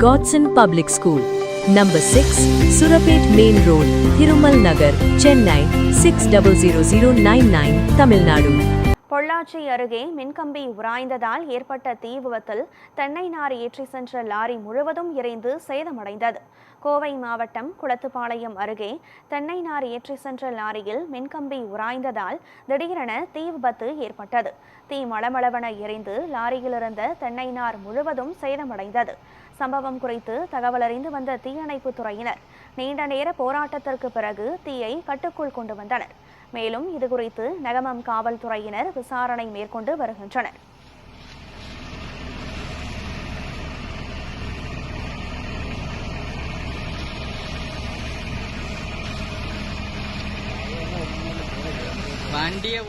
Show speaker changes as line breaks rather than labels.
Godson Public School, Number 6, Surapet Main Road, Thirumal Nagar, Chennai 600099, Tamil Nadu.
Pollachi அருகே மின்கம்பி உராய்ந்ததால் ஏற்பட்ட தீ விபத்தில் தென்னை நார் ஏற்றி சென்ற லாரி முழுவதும் எரிந்து சேதமடைந்தது. கோவை மாவட்டம் குளத்துப்பாளையம் அருகே தென்னை நார் ஏற்றி சென்ற லாரியில் மின்கம்பி உராய்ந்ததால் திடீரென தீ விபத்து ஏற்பட்டது. தீ மளமளவென எரிந்து லாரியில் இருந்த தென்னை நார் முழுவதும் சேதமடைந்தது. சம்பவம் குறித்து தகவலறிந்து வந்த தீயணைப்புத் துறையினர் நீண்ட நேர போராட்டத்திற்கு பிறகு தீயை கட்டுக்குள் கொண்டு வந்தனர். மேலும் இதுகுறித்து நெகமம் காவல்துறையினர் விசாரணை மேற்கொண்டு வருகின்றனர்.
வண்டியை